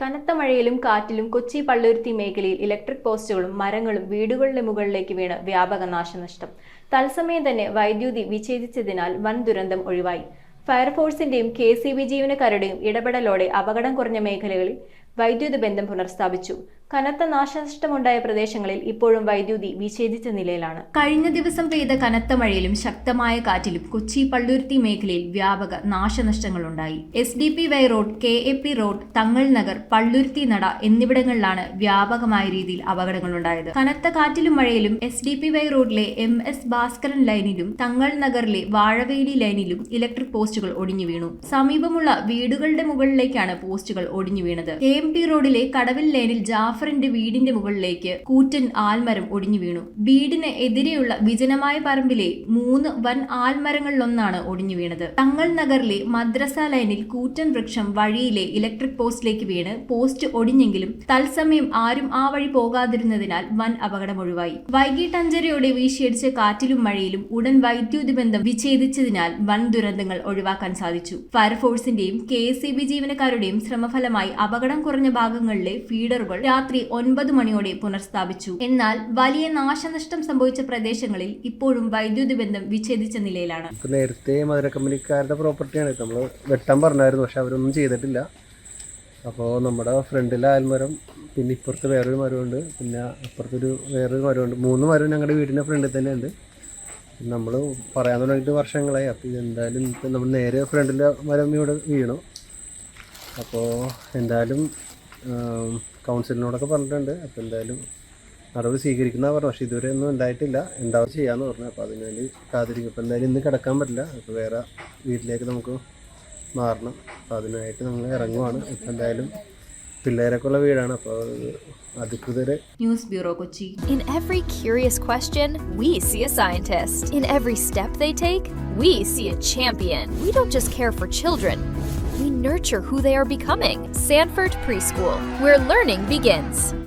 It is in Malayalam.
കനത്ത മഴയിലും കാറ്റിലും കൊച്ചി പള്ളുരുത്തി മേഖലയിൽ ഇലക്ട്രിക് പോസ്റ്റുകളും മരങ്ങളും വീടുകളുടെ മുകളിലേക്ക് വീണ് വ്യാപക നാശനഷ്ടം. തത്സമയം തന്നെ വൈദ്യുതി വിച്ഛേദിച്ചതിനാൽ വൻ ദുരന്തം ഒഴിവായി. ഫയർഫോഴ്സിന്റെയും KCB ജീവനക്കാരുടെയും ഇടപെടലോടെ അപകടം കുറഞ്ഞ മേഖലകളിൽ വൈദ്യുത ബന്ധം പുനഃസ്ഥാപിച്ചു. കനത്ത നാശനഷ്ടമുണ്ടായ പ്രദേശങ്ങളിൽ ഇപ്പോഴും വൈദ്യുതി വിച്ഛേദിച്ച നിലയിലാണ്. കഴിഞ്ഞ ദിവസം പെയ്ത കനത്ത മഴയിലും ശക്തമായ കാറ്റിലും കൊച്ചി പള്ളുരുത്തി മേഖലയിൽ വ്യാപക നാശനഷ്ടങ്ങളുണ്ടായി. SDP-Y റോഡ്, KAP റോഡ്, തങ്ങൾ നഗർ, പള്ളുരുത്തി നട എന്നിവിടങ്ങളിലാണ് വ്യാപകമായ രീതിയിൽ അപകടങ്ങളുണ്ടായത്. കനത്ത കാറ്റിലും മഴയിലും SDP-Y റോഡിലെ MS ഭാസ്കരൻ ലൈനിലും തങ്ങൾ നഗറിലെ വാഴവേലി ലൈനിലും ഇലക്ട്രിക് പോസ്റ്റുകൾ ഒടിഞ്ഞു വീണു. സമീപമുള്ള വീടുകളുടെ മുകളിലേക്കാണ് പോസ്റ്റുകൾ ഒടിഞ്ഞു വീണത്. KMT റോഡിലെ കടവിൽ ലൈനിൽ ജാഫറിന്റെ വീടിന്റെ മുകളിലേക്ക് കൂറ്റൻ ആൽമരം ഒടിഞ്ഞു വീണു. വീടിന് എതിരെയുള്ള വിജനമായ പറമ്പിലെ 3 വൻ ആൽമരങ്ങളിലൊന്നാണ് ഒടിഞ്ഞു വീണത്. തങ്ങൾ നഗറിലെ മദ്രസ ലൈനിൽ കൂറ്റൻ വൃക്ഷം വഴിയിലെ ഇലക്ട്രിക് പോസ്റ്റിലേക്ക് വീണ് പോസ്റ്റ് ഒടിഞ്ഞെങ്കിലും തത്സമയം ആരും ആ വഴി പോകാതിരുന്നതിനാൽ വൻ അപകടം ഒഴിവായി. വൈകിട്ട് 5:30 വീശിയടിച്ച കാറ്റിലും മഴയിലും ഉടൻ വൈദ്യുതി ബന്ധം വിച്ഛേദിച്ചതിനാൽ വൻ ദുരന്തങ്ങൾ ഒഴിവാക്കാൻ സാധിച്ചു. ഫയർഫോഴ്സിന്റെയും KCB ജീവനക്കാരുടെയും ശ്രമഫലമായി അപകടം കുറഞ്ഞ ഭാഗങ്ങളിലെ ഫീഡറുകൾ രാത്രി 9 മണിയോടെ പുനഃസ്ഥാപിച്ചു. എന്നാൽ വലിയ നാശനഷ്ടം സംഭവിച്ച പ്രദേശങ്ങളിൽ ഇപ്പോഴും വൈദ്യുതി ബന്ധം വിച്ഛേദിച്ച നിലയിലാണ്. നേരത്തെ മധുര കമ്പനിക്കാരുടെ പ്രോപ്പർട്ടിയാണ്, നമ്മൾ വെട്ടാൻ പറഞ്ഞായിരുന്നു, പക്ഷെ അവരൊന്നും ചെയ്തിട്ടില്ല. അപ്പോൾ നമ്മുടെ ഫ്രണ്ടിലെ ആൽമരം, പിന്നെ ഇപ്പുറത്ത് വേറൊരു മരമുണ്ട്, പിന്നെ അപ്പുറത്തൊരു വേറൊരു മരമുണ്ട്. 3 മരം ഞങ്ങളുടെ വീടിൻ്റെ ഫ്രണ്ടിൽ തന്നെ ഉണ്ട്. നമ്മൾ പറയാൻ തുടങ്ങിയിട്ട് വർഷങ്ങളായി. അപ്പോൾ ഇതെന്തായാലും ഇപ്പം നമ്മൾ നേരെ ഫ്രണ്ടിലെ മരം ഇവിടെ വീണു. അപ്പോൾ എന്തായാലും കൗൺസിലിനോടൊക്കെ പറഞ്ഞിട്ടുണ്ട്. അപ്പോൾ എന്തായാലും നടപടി സ്വീകരിക്കുന്ന പറഞ്ഞു, പക്ഷേ ഇതുവരെ ഒന്നും ഉണ്ടായിട്ടില്ല. ഉണ്ടാവുക ചെയ്യാമെന്ന് പറഞ്ഞു. അപ്പോൾ അതിനുവേണ്ടി കാത്തിരിക്കും. അപ്പോൾ എന്തായാലും ഇന്ന് കിടക്കാൻ പറ്റില്ല. അപ്പോൾ വേറെ വീട്ടിലേക്ക് നമുക്ക് മാറണം. അപ്പോൾ അതിനായിട്ട് നമ്മൾ ഇറങ്ങുവാണ്. ഇപ്പോൾ എന്തായാലും പിള്ളേരൊക്കെ ഉള്ള വീടാണ്. അപ്പോൾ അധികൃതരെ. News bureau, Kochi. In every curious question, we see a scientist. In every step they take, we see a champion. We don't just care for children. We nurture who they are becoming. Sanford Preschool, where learning begins.